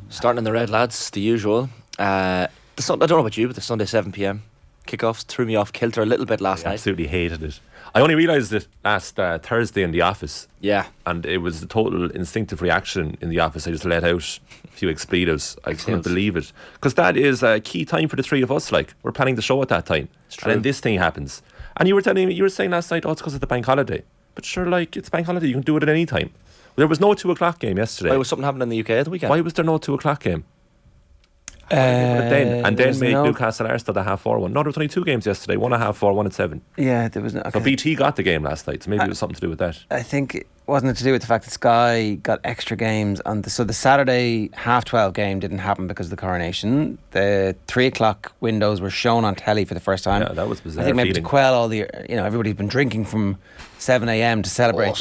Starting in the red, lads, the usual. I don't know about you, but the Sunday 7 p.m. kickoffs threw me off kilter a little bit last night. I absolutely hated it. I only realised it last Thursday in the office. Yeah. And it was a total instinctive reaction in the office. I just let out a few expletives. I couldn't believe it. Because that is a key time for the three of us. Like, we're planning the show at that time. It's true. And then this thing happens. And you were saying last night, it's because of the bank holiday. But sure, like, it's bank holiday. You can do it at any time. There was no 2 o'clock game yesterday. Why was something happening in the UK at the weekend? Why was there no 2 o'clock game? Then made Newcastle Arsenal the 4:30 one. No, there was only 2 games yesterday. One at 4:30, one at 7. Yeah, there was no. Okay. So BT got the game last night. So maybe it was something to do with that. I think it wasn't to do with the fact that Sky got extra games on so the Saturday 12:30 game didn't happen because of the coronation. The 3 o'clock windows were shown on telly for the first time. Yeah, that was bizarre. I think maybe feeling. to quell all the everybody's been drinking from 7 a.m. to celebrate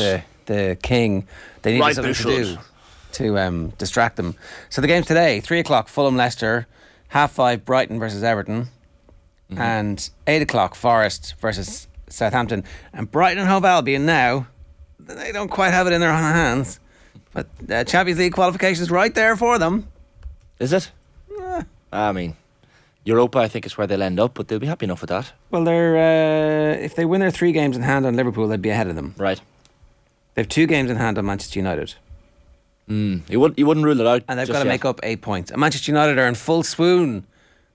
the King. They needed something to do to distract them. So the game's today: 3 o'clock Fulham Leicester, 5:30 Brighton versus Everton, and 8 o'clock Forest versus Southampton. And Brighton and Hove Albion now, they don't quite have it in their own hands, but Champions League qualifications right there for them. Is it? I mean, Europa I think is where they'll end up, but they'll be happy enough with that. Well, they're if they win their 3 games in hand on Liverpool, they'd be ahead of them. Right. They've 2 games in hand on Manchester United. You wouldn't rule it out. And they've got to make up 8 points. And Manchester United are in full swoon.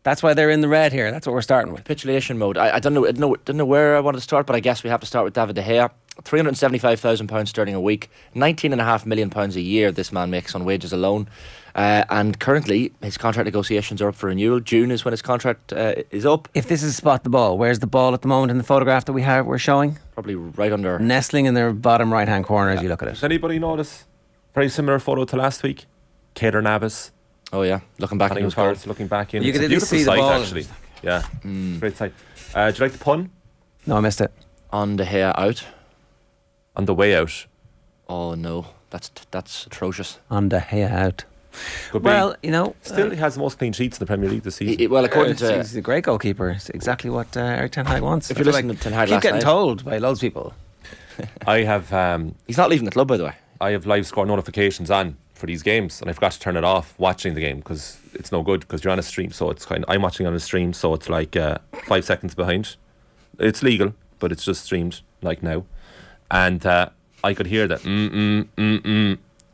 That's why they're in the red here. That's what we're starting with. Capitulation mode. I don't know where I wanted to start, but I guess we have to start with David De Gea. £375,000 sterling a week, £19.5 million a year this man makes on wages alone. And currently his contract negotiations are up for renewal. June is when his contract is up. If this is spot the ball, where's the ball at the moment in the photograph that we're showing? Probably right under. Nestling in their bottom right hand corner as you look at it. Does anybody notice? Very similar photo to last week. Keylor Navas. Oh yeah, looking back in his goal. Looking back in. You It's can a at least beautiful see the sight, ball. actually. Yeah, great sight. Do you like the pun? No, I missed it. On De Gea out. On the way out. Oh no, that's atrocious. On the hay out. Could Well, be. Still, he has the most clean sheets in the Premier League this season. Well, according to he's a great goalkeeper. It's exactly what Eric Ten Hag wants. If you're listening to Ten Hag keep last getting night- told by loads of people. I have he's not leaving the club, by the way. I have live score notifications on for these games, and I forgot to turn it off watching the game because it's no good because you're on a stream. So it's I'm watching on a stream, so it's like 5 seconds behind. It's legal, but it's just streamed like now, and I could hear that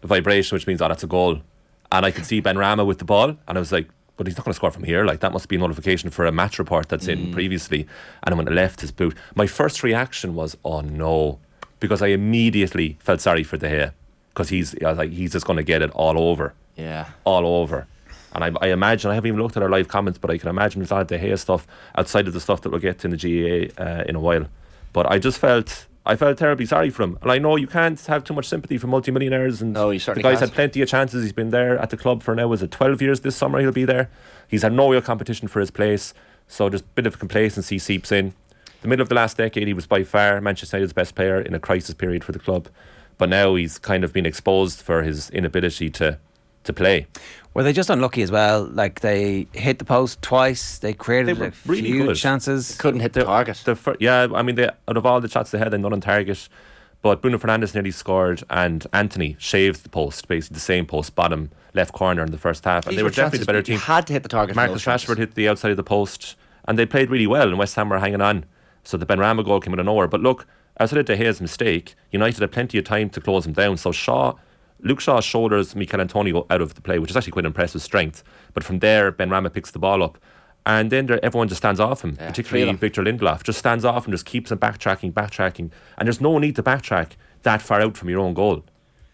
vibration, which means that's a goal, and I could see Ben Rama with the ball, and I was like, but he's not going to score from here. Like, that must be a notification for a match report that's in previously. And when I left his boot, my first reaction was, oh no, because I immediately felt sorry for De Gea because he's just going to get it all over. Yeah. All over. And I imagine, I haven't even looked at our live comments, but I can imagine there's a lot of De Gea stuff outside of the stuff that we'll get to in the GAA in a while. But I felt terribly sorry for him. And I know you can't have too much sympathy for multimillionaires. And No, you the certainly guy's can't. had plenty of chances. He's been there at the club for now, was it 12 years this summer he'll be there. He's had no real competition for his place. So there's a bit of complacency seeps in. The middle of the last decade, he was by far Manchester United's best player in a crisis period for the club. But now he's kind of been exposed for his inability to play. Were they just unlucky as well? Like, they hit the post twice. They created They were a really few good. chances. Couldn't hit the target. I mean, out of all the shots they had, they none on target. But Bruno Fernandes nearly scored, and Anthony shaved the post, basically the same post, bottom left corner in the first half. And These they were definitely chances the better you team. had to hit the target. Marcus Rashford hit the outside of the post, and they played really well, and West Ham were hanging on. So the Benrahma goal came out of nowhere. But look, outside of De Gea's mistake, United had plenty of time to close him down. So Luke Shaw shoulders Mikel Antonio out of the play, which is actually quite impressive strength. But from there, Benrahma picks the ball up. And then everyone just stands off him, particularly Victor Lindelof, just stands off and just keeps him backtracking. And there's no need to backtrack that far out from your own goal.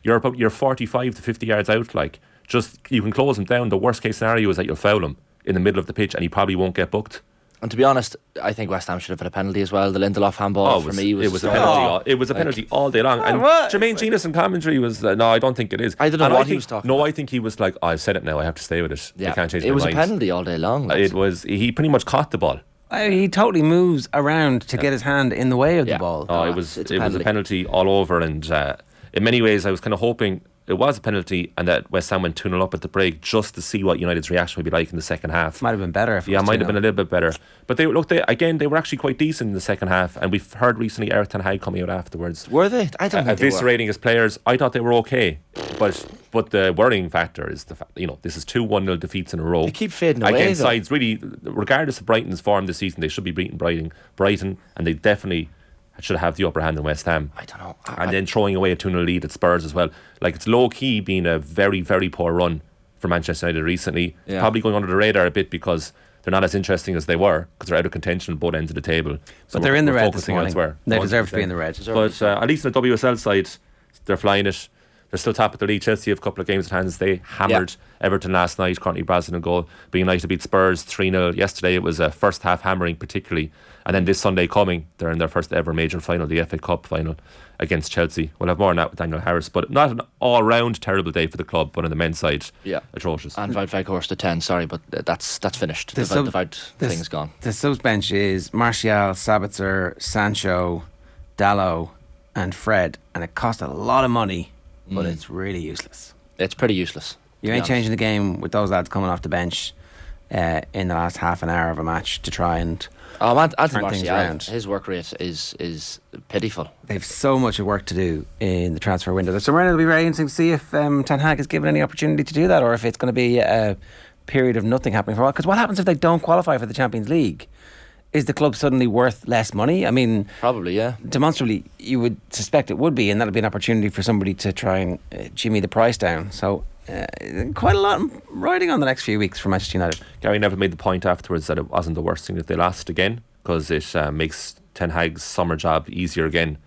You're 45 to 50 yards out. Like, just you can close him down. The worst case scenario is that you'll foul him in the middle of the pitch, and he probably won't get booked. And to be honest, I think West Ham should have had a penalty as well. The Lindelof handball for me was a penalty. It was a penalty all day long. And Jermaine Genius in commentary was no, I don't think it is. I don't know what he was talking about. No, I think he was like, I've said it now. I have to stay with it. Yeah, I can't change my it was mind. a penalty all day long. It was. He pretty much caught the ball. He totally moves around to get his hand in the way of the ball. Oh, it was a penalty all over, and in many ways, I was kind of hoping it was a penalty, and that West Ham went 2-0 up at the break just to see what United's reaction would be like in the second half. Might have been better. If it was might have 2-0. been a little bit better. But they were actually quite decent in the second half, and we've heard recently Eric Ten Hag coming out afterwards. Were they? I don't think they were. Eviscerating his players. I thought they were okay, but the worrying factor is the fact, this is 2 1-0 defeats in a row. They keep fading away against though. sides really, regardless of Brighton's form this season, they should be beating Brighton, and they definitely should have the upper hand in West Ham. I don't know. And then throwing away a 2-0 lead at Spurs as well. Like, it's low-key been a very, very poor run for Manchester United recently. Yeah. Probably going under the radar a bit because they're not as interesting as they were, because they're out of contention on both ends of the table. So But they're in the red this focusing morning. elsewhere. They deserve to be in the red. But at least on the WSL side, they're flying it. They're still top of the league. Chelsea have a couple of games at hand. They hammered Everton last night. Currently Brazil in goal. Being United beat Spurs 3-0. Yesterday it was a first half hammering particularly. And then this Sunday coming, they're in their first ever major final, the FA Cup final against Chelsea. We'll have more on that with Daniel Harris. But not an all-round terrible day for the club, but on the men's side, atrocious. And Wout Weghorst to 10, sorry, but that's finished. The Wout thing's gone. The subs bench is Martial, Sabitzer, Sancho, Dallo and Fred, and it cost a lot of money, but it's really useless. It's pretty useless. You ain't changing the game with those lads coming off the bench in the last half an hour of a match to try and Anthony turn things Martial, around. his work rate is pitiful. They've so much work to do in the transfer window. So it'll be very interesting to see if Ten Hag is given any opportunity to do that, or if it's going to be a period of nothing happening for a while. Because what happens if they don't qualify for the Champions League? Is the club suddenly worth less money? I mean, Probably, yeah. demonstrably, you would suspect it would be, and that'll be an opportunity for somebody to try and jimmy the price down. So quite a lot riding on the next few weeks for Manchester United. Gary Neville made the point afterwards that it wasn't the worst thing that they lost again, because it makes Ten Hag's summer job easier again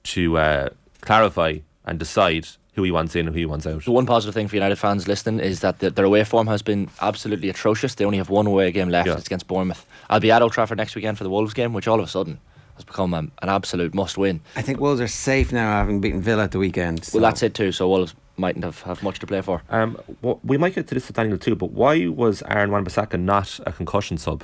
to clarify and decide who he wants in and who he wants out. The one positive thing for United fans listening is that their away form has been absolutely atrocious. They only have one away game left. Yeah. It's against Bournemouth. I'll be at Old Trafford next weekend for the Wolves game, which all of a sudden has become an absolute must-win. I think Wolves are safe now, having beaten Villa at the weekend. So. Well, that's it too, so Wolves mightn't have much to play for. We might get to this with Daniel too, but why was Aaron Wan-Bissaka not a concussion sub?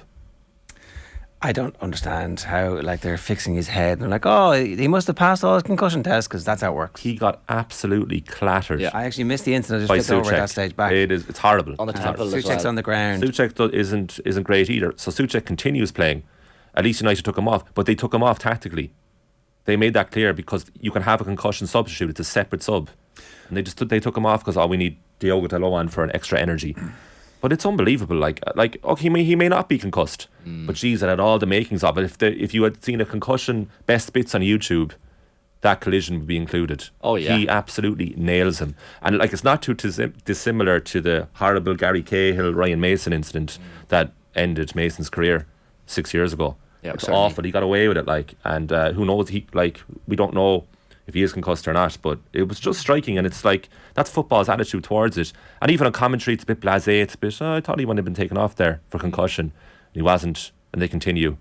I don't understand how they're fixing his head. They're like, oh, he must have passed all his concussion tests, because that's how it works. He got absolutely clattered. Yeah. I actually missed the incident. I by just flipped over Souček. at that stage back. It's horrible. On the temple as Souček's well. on the ground. Souček isn't great either. So Souček continues playing. At least United took him off, but they took him off tactically. They made that clear, because you can have a concussion substitute. It's a separate sub, and they took him off because we need Diogo Dalot on for an extra energy. But it's unbelievable. Okay, he may not be concussed, but geez, it had all the makings of it. If you had seen a concussion best bits on YouTube, that collision would be included. Oh, yeah. He absolutely nails him, and it's not too dissimilar to the horrible Gary Cahill, Ryan Mason incident that ended Mason's career 6 years ago. Yeah, it's certainly. awful. He got away with it, and who knows? We don't know if he is concussed or not, but it was just striking, and it's that's football's attitude towards it. And even on commentary, it's a bit blasé. It's a bit, I thought he wouldn't have been taken off there for concussion, and he wasn't, and they continue.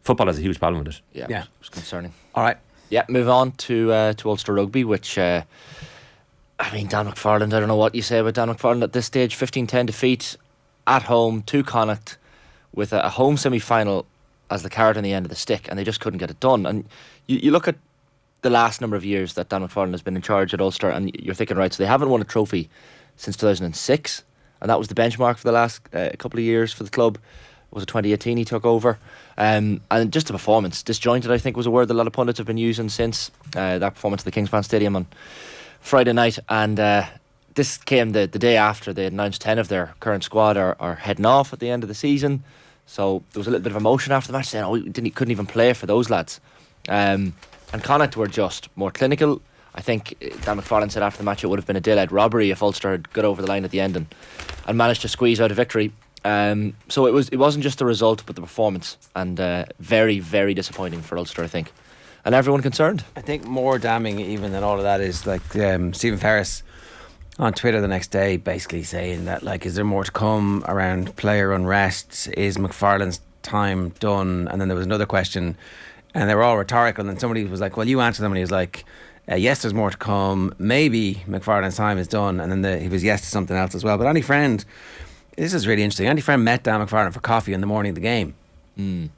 Football has a huge problem with it. Yeah. It was concerning. All right. Yeah, move on to Ulster Rugby, which, Dan McFarland, I don't know what you say about Dan McFarland at this stage. 15-10 defeat at home to Connacht with a home semi-final as the carrot on the end of the stick, and they just couldn't get it done. And you look at the last number of years that Dan McFarland has been in charge at Ulster, and you're thinking, right, so they haven't won a trophy since 2006, and that was the benchmark for the last couple of years for the club. Was it 2018 he took over? And just the performance, disjointed, I think, was a word that a lot of pundits have been using since that performance at the Kingspan Stadium on Friday night. And this came the day after they had announced 10 of their current squad are heading off at the end of the season. So there was a little bit of emotion after the match, saying, couldn't even play for those lads. And Connacht were just more clinical. I think Dan McFarland said after the match it would have been a day-led robbery if Ulster had got over the line at the end and managed to squeeze out a victory. So it wasn't just the result but the performance, and very, very disappointing for Ulster, I think, and everyone concerned. I think more damning even than all of that is Stephen Ferris on Twitter the next day basically saying that is there more to come around player unrest? Is McFarland's time done? And then there was another question, and they were all rhetorical, and then somebody was like, well, you answer them, and he was like, yes, there's more to come, maybe McFarland's time is done, and then he was yes to something else as well. But Andy Friend, this is really interesting, Andy Friend met Dan McFarland for coffee in the morning of the game, and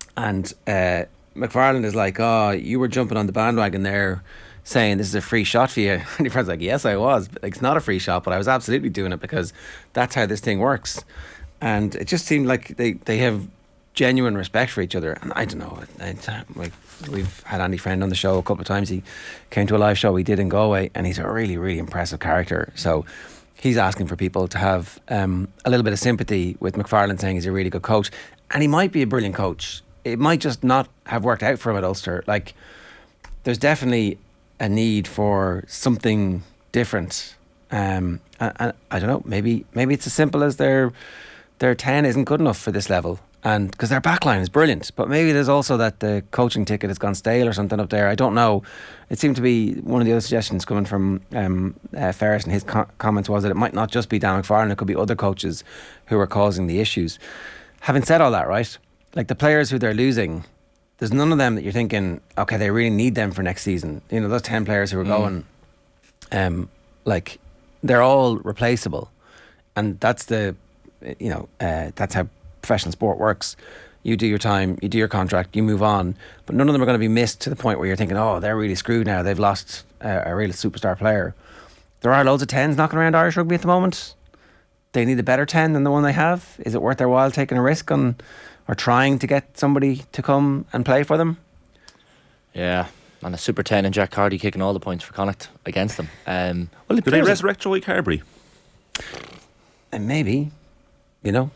McFarland is like, oh, you were jumping on the bandwagon there saying this is a free shot for you. And your friend's like, yes, I was. Like, it's not a free shot, but I was absolutely doing it because that's how this thing works. And it just seemed like they have genuine respect for each other. And I don't know, like, we've had Andy Friend on the show a couple of times. He came to a live show we did in Galway, and he's a really, really impressive character. So he's asking for people to have a little bit of sympathy with McFarlane, saying he's a really good coach. And he might be a brilliant coach. It might just not have worked out for him at Ulster. Like, there's definitely a need for something different. I don't know, maybe it's as simple as their 10 isn't good enough for this level. And because their backline is brilliant, but maybe there's also that the coaching ticket has gone stale or something up there. I don't know. It seemed to be one of the other suggestions coming from Ferris, and his comments was that it might not just be Dan McFarlane, it could be other coaches who are causing the issues. Having said all that, right, like the players who they're losing, there's none of them that you're thinking, okay, they really need them for next season. You know, those 10 players who are going, like, they're all replaceable. And that's that's how professional sport works. You do your time, you do your contract, you move on, but none of them are going to be missed to the point where you're thinking, oh, they're really screwed now, they've lost a real superstar player. There are loads of 10s knocking around Irish rugby at the moment. They need a better 10 than the one they have. Is it worth their while taking a risk on or trying to get somebody to come and play for them? Yeah, and a super 10 and Jack Carty kicking all the points for Connacht against them. Do they resurrect Joey Carberry? Maybe, you know.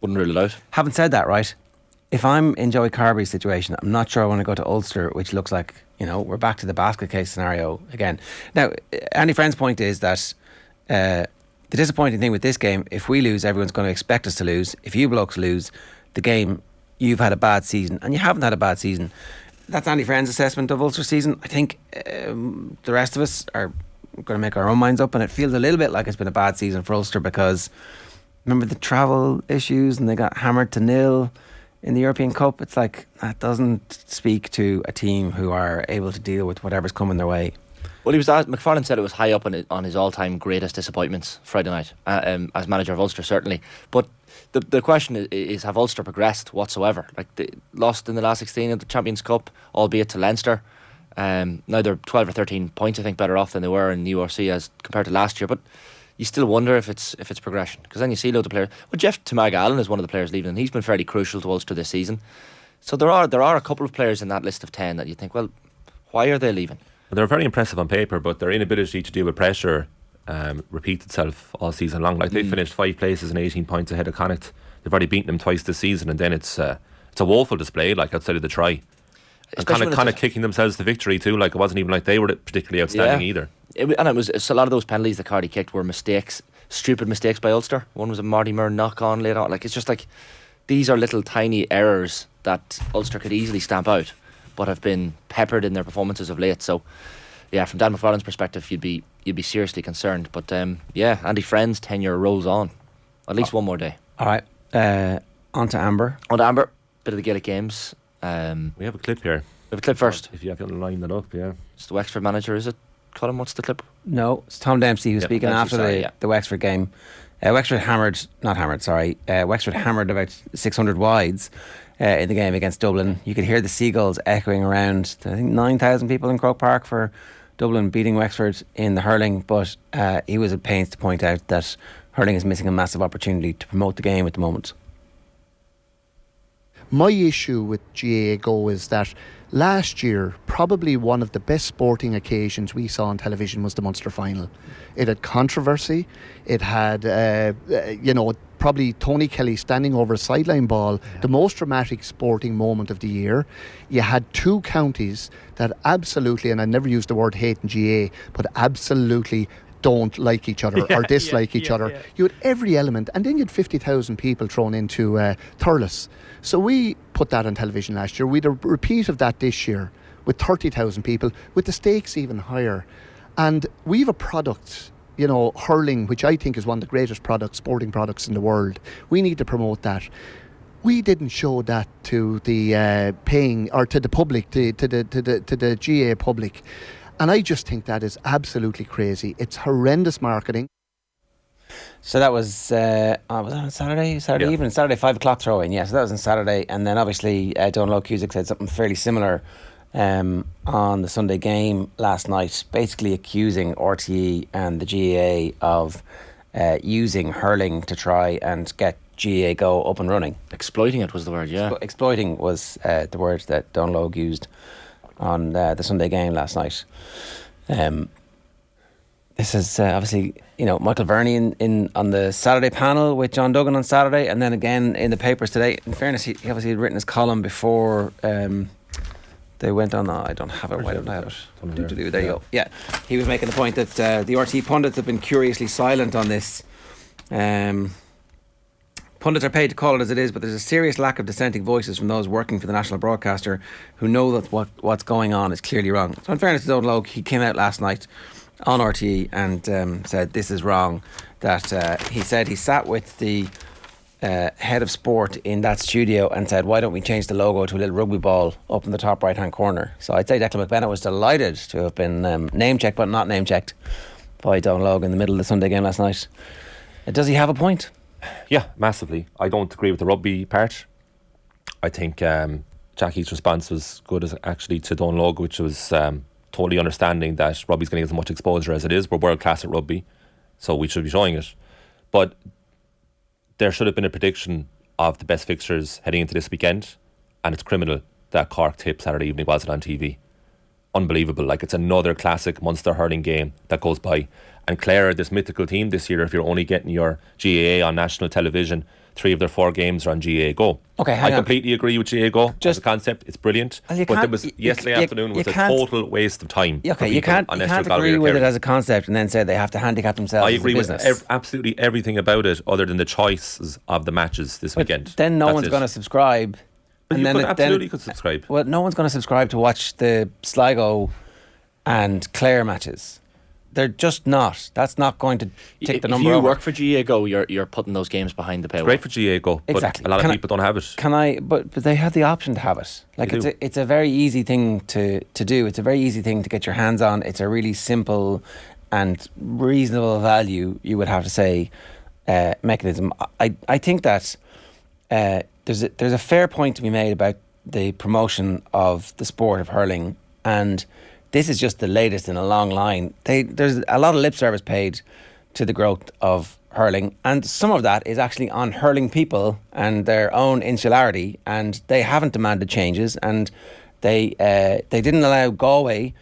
Wouldn't rule it out. Having said that, right, if I'm in Joey Carberry's situation, I'm not sure I want to go to Ulster, which looks like, you know, we're back to the basket case scenario again. Now, Andy Friend's point is that the disappointing thing with this game, if we lose, everyone's going to expect us to lose. If you blokes lose the game, you've had a bad season, and you haven't had a bad season. That's Andy Friend's assessment of Ulster season. I think the rest of us are going to make our own minds up, and it feels a little bit like it's been a bad season for Ulster because remember the travel issues and they got hammered to nil in the European Cup. It's like, that doesn't speak to a team who are able to deal with whatever's coming their way. Well, McFarlane said it was high up on his all-time greatest disappointments Friday night as manager of Ulster, certainly. But the question is, have Ulster progressed whatsoever? Like, they lost in the last 16 of the Champions Cup, albeit to Leinster. Now they're 12 or 13 points, I think, better off than they were in the URC as compared to last year. But you still wonder if it's progression, because then you see loads of players. Well, Jeff Tamaga-Allen is one of the players leaving, and he's been fairly crucial to Ulster this season. So there are a couple of players in that list of 10 that you think, well, why are they leaving? They're very impressive on paper, but their inability to deal with pressure repeats itself all season long. Like, they finished 5 places and 18 points ahead of Connacht. They've already beaten them twice this season, and then it's a woeful display, like, outside of the try. And kind of kicking themselves to victory too. Like, it wasn't even like they were particularly outstanding either. It's a lot of those penalties that Carty kicked were mistakes, stupid mistakes by Ulster. One was a Marty Moore knock on later on. Like, it's just like, these are little tiny errors that Ulster could easily stamp out, but have been peppered in their performances of late. So yeah, from Dan McFarlane's perspective, you'd be seriously concerned. But Andy Friend's tenure rolls on at least one more day. All right, on to Amber. Bit of the Gaelic Games. We have a clip here. We have a clip first. If you have to line that up, yeah. It's the Wexford manager, is it? Colin, what's the clip? No, it's Tom Dempsey who's speaking after the Wexford game. Wexford hammered about 600 wides in the game against Dublin. You could hear the seagulls echoing around. I think 9,000 people in Croke Park for Dublin beating Wexford in the hurling, but he was at pains to point out that hurling is missing a massive opportunity to promote the game at the moment. My issue with GAAGO is that last year, probably one of the best sporting occasions we saw on television was the Munster final. It had controversy. It had, probably Tony Kelly standing over a sideline ball, the most dramatic sporting moment of the year. You had 2 counties that absolutely, and I never used the word hate in GA, but absolutely don't like each other or dislike each other. You had every element, and then you had 50,000 people thrown into Thurles. So we put that on television last year. We had a repeat of that this year with 30,000 people, with the stakes even higher. And we have a product, hurling, which I think is one of the greatest sporting products in the world. We need to promote that. We didn't show that to the paying, or to the public, to the GA public. And I just think that is absolutely crazy. It's horrendous marketing. So that was that on Saturday evening, Saturday 5 o'clock throw-in. Yeah, so that was on Saturday. And then obviously Donald Cusack said something fairly similar on the Sunday game last night, basically accusing RTE and the GAA of using hurling to try and get GAAGO up and running. Exploiting it was the word, yeah. Exploiting was the word that Don Logue used on the Sunday game last night. This is obviously, Michael Verney in on the Saturday panel with John Duggan on Saturday, and then again in the papers today. In fairness, he obviously had written his column before they went on. I don't have it. Why don't I have it? There you go. Yeah, he was making the point that the RTE pundits have been curiously silent on this. Pundits are paid to call it as it is, but there's a serious lack of dissenting voices from those working for the national broadcaster who know that what's going on is clearly wrong. So in fairness to Don Logue, he came out last night on RTE and said this is wrong. That he said he sat with the head of sport in that studio and said, why don't we change the logo to a little rugby ball up in the top right hand corner. So I'd say Declan McBennett was delighted to have been name checked, but not name checked by Don Logue in the middle of the Sunday game last night. Does he have a point? Yeah, massively. I don't agree with the rugby part. I think Jackie's response was good as actually to Don Logue, which was totally understanding that rugby's going to get as much exposure as it is. We're world class at rugby, so we should be showing it. But there should have been a prediction of the best fixtures heading into this weekend, and it's criminal that Cork Tip Saturday evening wasn't on TV. Unbelievable. Like, it's another classic Munster hurling game that goes by. And Clare, this mythical team this year, if you're only getting your GAA on national television, 3 of their 4 games are on GAAGO. Okay, I completely agree with GAAGO as a concept. It's brilliant. Well, but yesterday afternoon was a total waste of time. Okay, you can't agree with it as a concept and then say they have to handicap themselves. I agree with absolutely everything about it other than the choices of the matches this weekend. Then no one's going to subscribe. But you absolutely could subscribe. Well, no one's going to subscribe to watch the Sligo and Clare matches. They're just not. That's not going to tick the number over. If you work for GAAGO, you're putting those games behind the paywall. It's great for GAAGO, but exactly. A lot of people don't have it. But they have the option to have it. Like, it's a very easy thing to do. It's a very easy thing to get your hands on. It's a really simple and reasonable value, you would have to say, mechanism. I think that there's a fair point to be made about the promotion of the sport of hurling, and this is just the latest in a long line. There's a lot of lip service paid to the growth of hurling, and some of that is actually on hurling people and their own insularity, and they haven't demanded changes, and they didn't allow Galway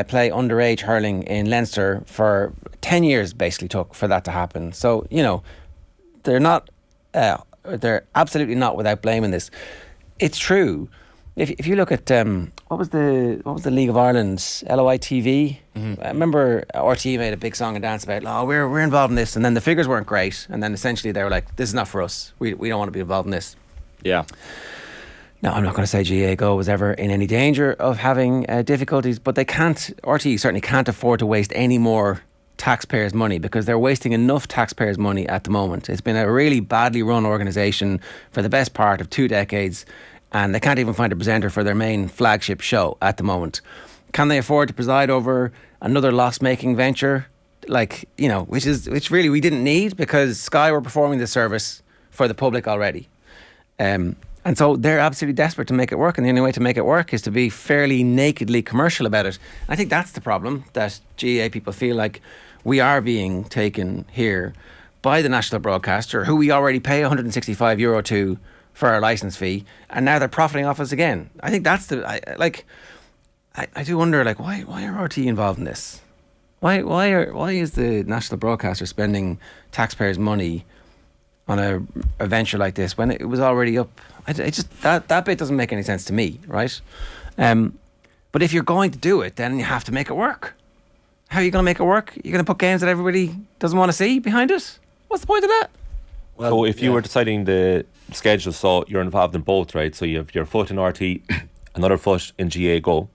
play underage hurling in Leinster for 10 years, basically took for that to happen. So, they're absolutely not without blame in this. It's true. If you look at what was the League of Ireland's LOI TV? I remember RTE made a big song and dance about, we're involved in this, and then the figures weren't great, and then essentially they were like, this is not for us. We don't want to be involved in this. Yeah. Now, I'm not going to say GAAGO was ever in any danger of having difficulties, but RTE certainly can't afford to waste any more taxpayers' money, because they're wasting enough taxpayers' money at the moment. It's been a really badly run organisation for the best part of 2 decades, and they can't even find a presenter for their main flagship show at the moment. Can they afford to preside over another loss-making venture, which really we didn't need, because Sky were performing this service for the public already? And so they're absolutely desperate to make it work, and the only way to make it work is to be fairly nakedly commercial about it. I think that's the problem, that GAA people feel like we are being taken here by the national broadcaster, who we already pay €165 to for our licence fee, and now they're profiting off us again. I think that's I do wonder, why are RTE involved in this? Why is the national broadcaster spending taxpayers' money on a venture like this when it was already up? That bit doesn't make any sense to me, right? But if you're going to do it, then you have to make it work. How are you going to make it work? You're going to put games that everybody doesn't want to see behind it? What's the point of that? Well, so if you were deciding the schedule, so you're involved in both, right? So you have your foot in RT, another foot in GAAGO,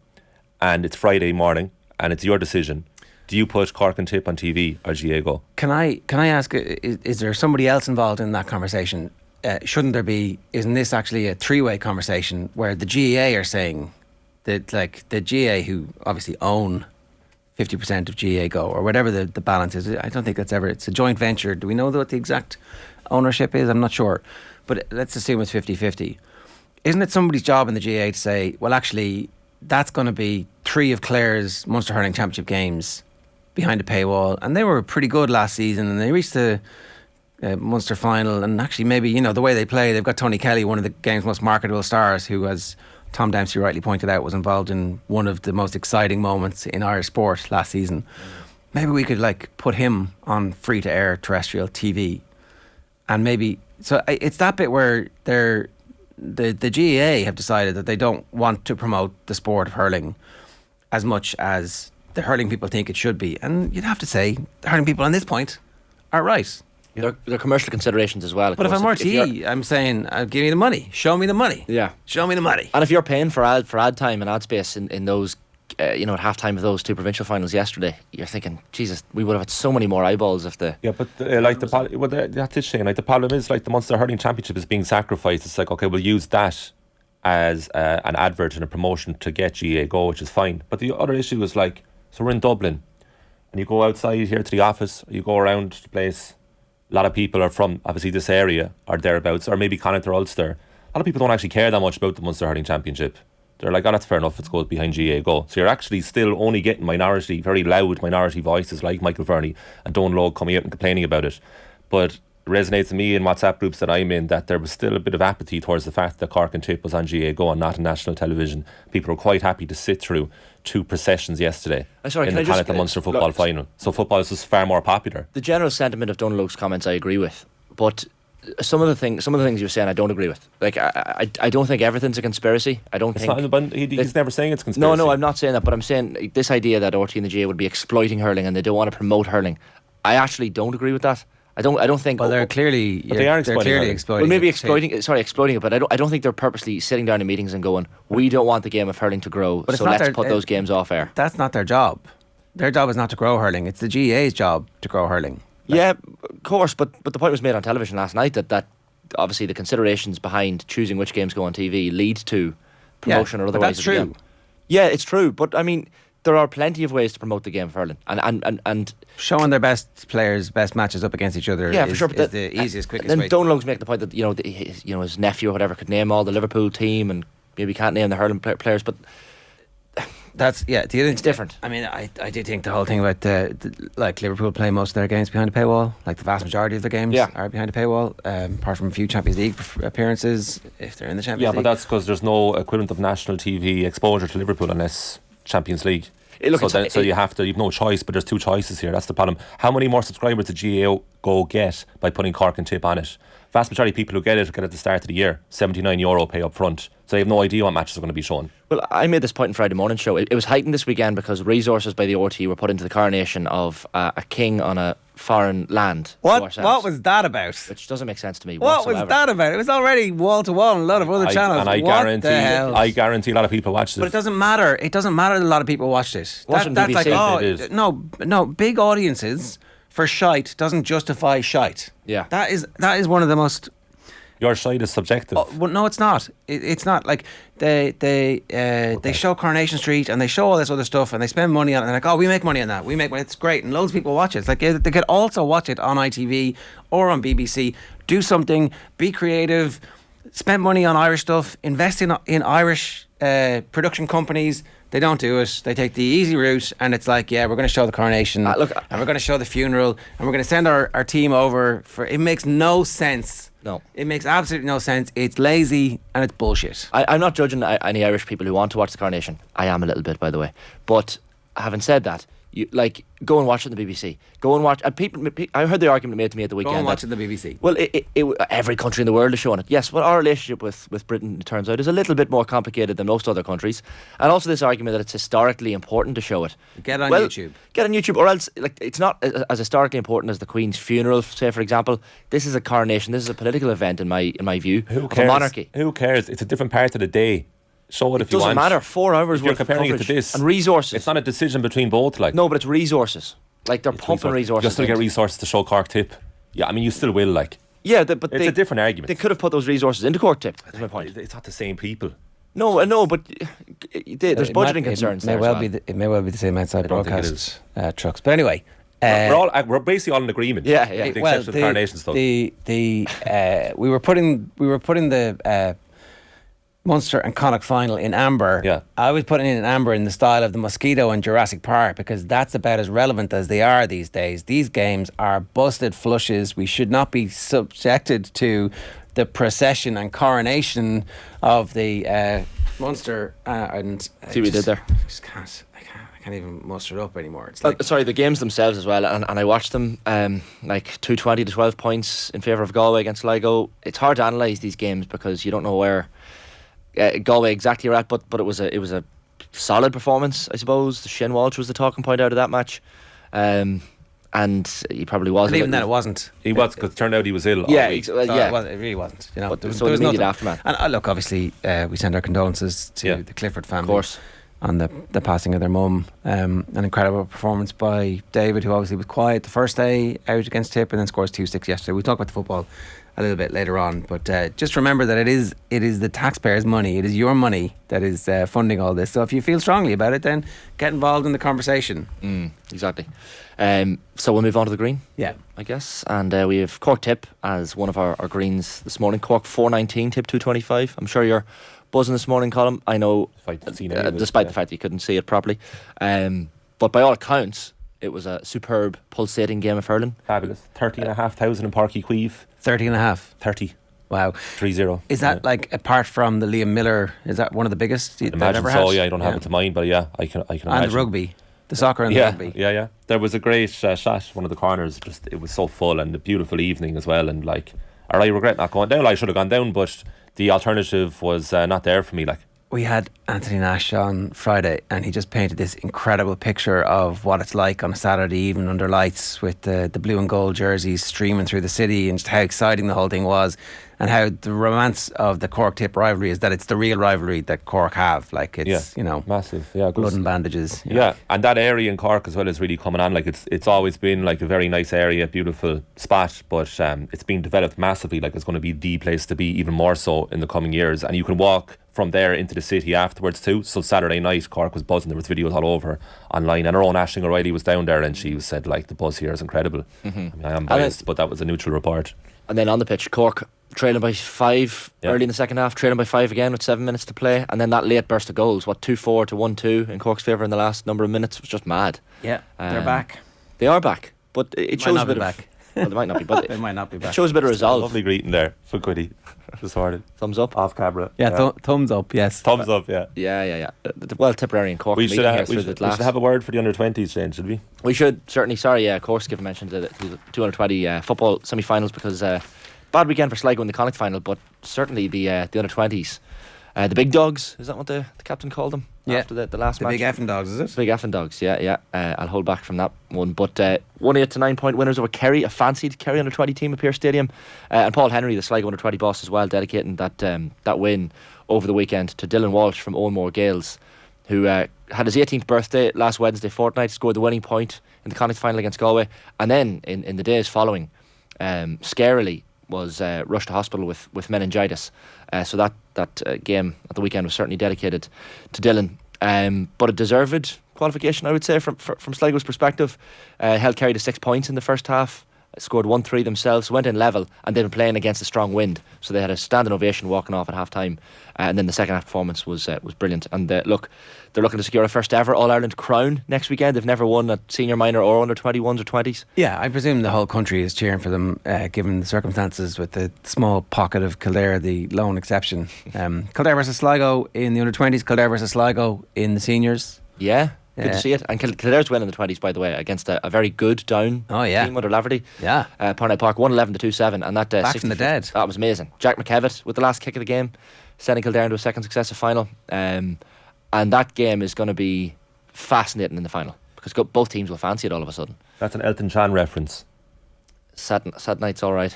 and it's Friday morning, and it's your decision. Do you put Cork and Tip on TV or GAAGO? Can I ask, is there somebody else involved in that conversation? Shouldn't there be? Isn't this actually a 3-way conversation where the GAA are saying that, the GAA, who obviously own 50% of GAAGO or whatever the balance is? I don't think it's a joint venture. Do we know what the exact ownership is? I'm not sure, but let's assume it's 50-50. Isn't it somebody's job in the GAA to say, well, actually, that's going to be 3 of Clare's Munster Hurling Championship games behind a paywall, and they were pretty good last season, and they reached the Munster final. And actually, maybe, you know, the way they play, they've got Tony Kelly, one of the game's most marketable stars, who, as Tom Dempsey rightly pointed out, was involved in one of the most exciting moments in Irish sport last season. Maybe we could put him on free to air terrestrial TV, and maybe it's that bit where the GAA have decided that they don't want to promote the sport of hurling as much as the hurling people think it should be. And you'd have to say the hurling people on this point are right. There are commercial considerations as well. But if I'm RTE, I'm saying, give me the money. Show me the money. Yeah. Show me the money. And if you're paying for ad time and ad space in those, at half time of those 2 provincial finals yesterday, you're thinking, Jesus, we would have had so many more eyeballs if the... Yeah, but that's it, Shane. The problem is, the Munster Hurling Championship is being sacrificed. It's okay, we'll use that as an advert and a promotion to get GAAGO, which is fine. But the other issue is, so we're in Dublin, and you go outside here to the office, or you go around the place, a lot of people are from, obviously, this area or thereabouts, or maybe Connacht or Ulster. A lot of people don't actually care that much about the Munster Hurling Championship. They're like, oh, that's fair enough, it's good behind GAAGO. So you're actually still only getting very loud minority voices like Michael Verney and Donal Logue coming out and complaining about it. But it resonates to me in WhatsApp groups that I'm in that there was still a bit of apathy towards the fact that Cork and Tip was on GAAGO and not on national television. People were quite happy to sit through 2 processions yesterday in the Connacht and Munster football final. So football is just far more popular. The general sentiment of Donal Logue's comments I agree with, but some of the things you're saying I don't agree with. I don't think everything's a conspiracy. I don't think he's never saying it's conspiracy. No, I'm not saying that, but I'm saying this idea that RT and the GA would be exploiting hurling and they don't want to promote hurling. I actually don't agree with that. I don't think. Well, they're clearly exploiting. Well, maybe exploiting it, but I don't think they're purposely sitting down in meetings and going, we don't want the game of hurling to grow, so let's put those games off air. That's not their job. Their job is not to grow hurling. It's the GAA's job to grow hurling. Yeah, of course, but the point was made on television last night that obviously the considerations behind choosing which games go on TV lead to promotion or otherwise. That's true. Yeah, it's true, but I mean, there are plenty of ways to promote the game of hurling, and showing their best players' best matches up against each other for sure, is the easiest, quickest way. Then Donal Logue's making the point that his nephew or whatever could name all the Liverpool team and maybe can't name the hurling players, but that's it's different. I mean, I did think the whole thing about Liverpool play most of their games behind a paywall. Like the vast majority of their games are behind a paywall, apart from a few Champions League appearances if they're in the Champions League. Yeah, but that's because there's no equivalent of national TV exposure to Liverpool unless Champions League. So you've no choice, but there's 2 choices here. That's the problem. How many more subscribers did GAAGO get by putting Cork and Tip on it? Vast majority of people who get it at the start of the year, €79 pay up front. So they have no idea what matches are going to be shown. Well, I made this point in Friday morning show. It was heightened this weekend because resources by the RT were put into the coronation of a king on a foreign land. What was that about? Which doesn't make sense to me whatsoever. What was that about? It was already wall to wall on a lot of other channels. And I guarantee a lot of people watched it. But it doesn't matter. It doesn't matter that a lot of people watched it. That's BBC. No, big audiences for shite doesn't justify shite. Yeah. That is one of the most... Your shite is subjective. Well, no, it's not. It's not. Like they show Coronation Street and they show all this other stuff and they spend money on it. And they're like, oh, we make money on that. We make money. It's great, and loads of people watch it. It's like they could also watch it on ITV or on BBC. Do something. Be creative. Spend money on Irish stuff. Invest in Irish production companies. They don't do it. They take the easy route, and it's like, we're going to show the coronation, and we're going to show the funeral, and we're going to send our team over for. It makes no sense. No, it makes absolutely no sense. It's lazy and it's bullshit. I'm not judging any Irish people who want to watch the coronation. I am a little bit, by the way. But having said that, you go and watch it on the BBC. Go and watch. I heard the argument made to me at the weekend. Go and watch it on the BBC. Well, every country in the world is showing it. Yes, well, our relationship with Britain, it turns out, is a little bit more complicated than most other countries. And also this argument that it's historically important to show it. Get on YouTube. Get on YouTube, or else it's not as historically important as the Queen's funeral. Say, for example, this is a coronation. This is a political event in my view. Who cares? Of a monarchy. Who cares? It's a different part of the day. Show it if you want. It doesn't matter. 4 hours worth of coverage. You're comparing it to this. And resources. It's not a decision between both. No, but it's resources. They're pumping resources. You'll still get resources to show Cork Tip. Yeah, I mean, you still will. Yeah, but it's a different argument. They could have put those resources into Cork Tip. That's my point. It's not the same people. No, but there's budgeting concerns. It may well be the same outside broadcast trucks. But anyway. We're basically all in agreement. Yeah. With the exception of the coronation stuff. We were putting the Munster and Connacht final in amber. Yeah. I was putting in amber in the style of the mosquito in Jurassic Park, because that's about as relevant as they are these days. These games are busted flushes. We should not be subjected to the procession and coronation of the Munster and See what you did there. I can't even muster it up anymore. It's like, Sorry, the games themselves as well, and I watched them, like 220 to 12 points in favour of Galway against Sligo. It's hard to analyse these games because you don't know where Galway exactly are at, but it was a solid performance, I suppose. Shane Walsh was the talking point out of that match, and he probably was. and even then, it wasn't. He was, because it turned out he was ill. Yeah, all week. So yeah. it really wasn't. You know, But there was so the immediate nothing. aftermath. And look, obviously, we send our condolences to Yeah. the Clifford family. Of course. On the passing of their mum. An incredible performance by David, who obviously was quiet the first day out against Tip and then scores 2-6 yesterday. We'll talk about the football a little bit later on, but just remember that it is the taxpayers' money. It is your money that is funding all this. So if you feel strongly about it, then get involved in the conversation. Exactly. So we'll move on to the green, Yeah. I guess, and we have Cork Tip as one of our greens this morning. Cork 419, Tip 225. I'm sure you're buzzing this morning, Colin. I know, Despite the scene anyway, despite yeah. the fact that you couldn't see it properly, but by all accounts, it was a superb, pulsating game of hurling. Fabulous. 30,500 in Parky Queeve. 30 and a half. 30. Wow. 3-0. Is that like, apart from the Liam Miller, is that one of the biggest they've Imagine ever so, had? yeah, I don't have it to mind, but yeah, I can imagine. And the rugby. The soccer and the Yeah, rugby. yeah. There was a great shot, one of the corners, just it was so full, and a beautiful evening as well, and like, I regret not going down. I should have gone down, but the alternative was not there for me, like. We had Anthony Nash on Friday, and he just painted this incredible picture of what it's like on a Saturday evening under lights with the blue and gold jerseys streaming through the city, and just how exciting the whole thing was, and how the romance of the Cork Tip rivalry is that it's the real rivalry that Cork have. Like, it's, you know, massive, yeah, blood and bandages. you know. Yeah, and that area in Cork as well is really coming on. Like, it's always been like a very nice area, beautiful spot, but it's being developed massively. Like, it's going to be the place to be, even more so in the coming years. And you can walk from there into the city afterwards too. So Saturday night, Cork was buzzing. There was videos all over online, and our own Aisling O'Reilly was down there, and she said like, the buzz here is incredible. I mean, I am biased, but that was a neutral report. And then on the pitch, Cork trailing by 5 early in the second half, trailing by 5 again with 7 minutes to play, and then that late burst of goals, 2-4 to 1-2 in Cork's favour in the last number of minutes, was just mad. Yeah, they're back. They are back, but it shows not a bit be of back. Well, they might not be, but They might not be it back. shows a bit of resolve. Lovely greeting there for Quiddy. Just sorted. Thumbs up. Off camera. Yeah, thumbs up, yes. Thumbs up, yeah. Yeah. Well, Tipperary and Cork We meeting should, here we, through should, the we last. should have a word for the under-20s, Shane, should we? We should, certainly. Sorry, of course, give a mention to the 220 football semi-finals, because bad weekend for Sligo in the Connacht final, but certainly the under-20s. The big dogs, is that what the captain called them? Yeah. After the last The match? big effing dogs, is it? Big effing dogs, yeah. I'll hold back from that one. But 1-8 to 9 point winners over Kerry, a fancied Kerry under 20 team at Pearse Stadium. And Paul Henry, the Sligo under 20 boss as well, dedicating that win over the weekend to Dylan Walsh from Owenmore Gales, who had his 18th birthday last Wednesday fortnight, scored the winning point in the Connacht final against Galway. And then in the days following, scarily was rushed to hospital with meningitis. So that game at the weekend was certainly dedicated to Dylan. But a deserved qualification, I would say, from Sligo's perspective. Held Kerry to 6 points in the first half, scored 1-3 themselves, went in level, and they've been playing against a strong wind. So they had a standing ovation walking off at half time. And then the second half performance was brilliant. And look, they're looking to secure a first ever All Ireland crown next weekend. They've never won at senior, minor, or under 21s or 20s. Yeah, I presume the whole country is cheering for them, given the circumstances, with the small pocket of Kildare, the lone exception. Kildare versus Sligo in the under-20s, Kildare versus Sligo in the seniors. Yeah. Good to see it. And Kildare's win in the 20s, by the way, against a very good down team under Laverty. Yeah. Parnell Park 1-11 to 2-7, and that back from the dead. That was amazing. Jack McKevitt with the last kick of the game, sending Kildare into a second successive final. And that game is going to be fascinating in the final, because both teams will fancy it all of a sudden. That's an Elton John reference. Sad night's all right.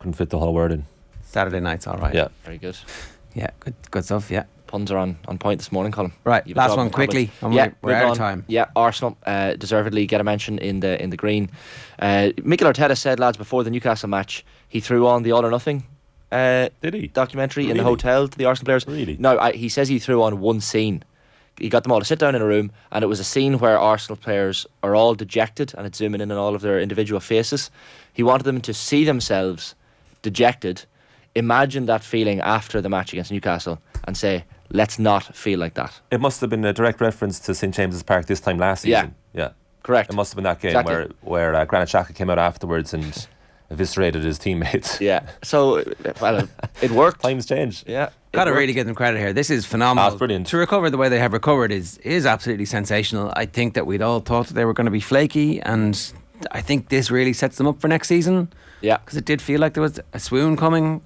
Couldn't fit the whole word in. Saturday night's all right. Yeah. Very good. Yeah, good stuff, yeah. Puns are on point this morning, Colin. Right, last one quickly. We're out of time. Yeah, Arsenal deservedly get a mention in the green. Mikel Arteta said, lads, before the Newcastle match, he threw on the All or Nothing Did he? documentary in the hotel to the Arsenal players. Really? No, he says he threw on one scene. He got them all to sit down in a room, and it was a scene where Arsenal players are all dejected, and it's zooming in on all of their individual faces. He wanted them to see themselves dejected. Imagine that feeling after the match against Newcastle, and say, let's not feel like that. It must have been a direct reference to St James's Park this time last season. Yeah. Correct. It must have been that game Exactly. where Granit Xhaka came out afterwards and eviscerated his teammates. Yeah. So, well, it worked. Times change. Yeah. Got to really give them credit here. This is phenomenal. That's brilliant. To recover the way they have recovered is absolutely sensational. I think that we'd all thought that they were going to be flaky, and I think this really sets them up for next season. Yeah. Because it did feel like there was a swoon coming.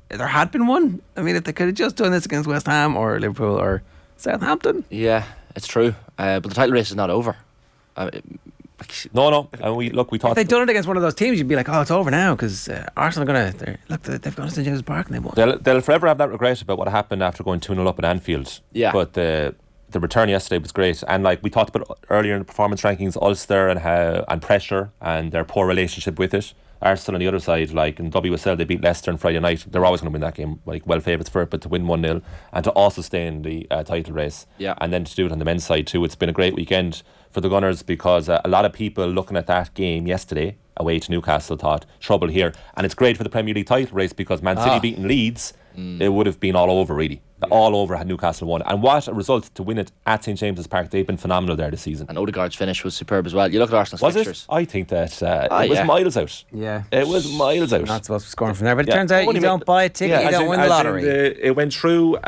There had been one. I mean, if they could have just done this against West Ham or Liverpool or Southampton. Yeah, it's true. But the title race is not over. No. And we thought If they'd done it against one of those teams, you'd be like, oh, it's over now, because Arsenal are going to... They've gone to St James's Park and they won. they'll forever have that regret about what happened after going 2-0 up at Anfield. Yeah. But the return yesterday was great. And like we talked about earlier in the performance rankings, Ulster and pressure and their poor relationship with it. Arsenal on the other side, like in WSL, they beat Leicester on Friday night. They're always going to win that game, like well favourites for it, but to win 1-0 and to also stay in the title race. Yeah. And then to do it on the men's side too. It's been a great weekend for the Gunners because a lot of people looking at that game yesterday away to Newcastle thought trouble here. And it's great for the Premier League title race because Man City beating Leeds, it would have been all over really. All over had Newcastle won. And what a result to win it at St James's Park. They've been phenomenal there this season. And Odegaard's finish was superb as well. You look at Arsenal's Was fixtures. it? I think that it was miles out. Yeah. It was miles out. Not supposed to be scoring from there, but it Yeah. turns out What you do you don't mean? buy a ticket, you don't win the lottery. It went through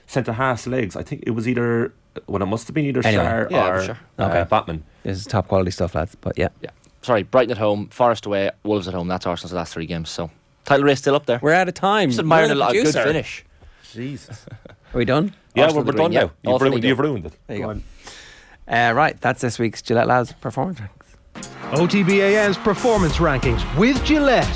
centre half's legs. I think it was either, well, it must have been either Anyway. Shar Yeah, or for sure. Okay. Batman. This is top quality stuff, lads. But yeah. Yeah. Sorry, Brighton at home, Forest away, Wolves at home. That's Arsenal's last 3 games. So, title race still up there. We're out of time. Just admiring You're a the lot of good producer. finish. Jesus. Are we done? Yeah, Arsenal we're the done green, now. yeah. All finito. You've ruined it. There you go. Right, that's this week's Gillette Lads Performance Rankings. OTB AM's performance rankings with Gillette.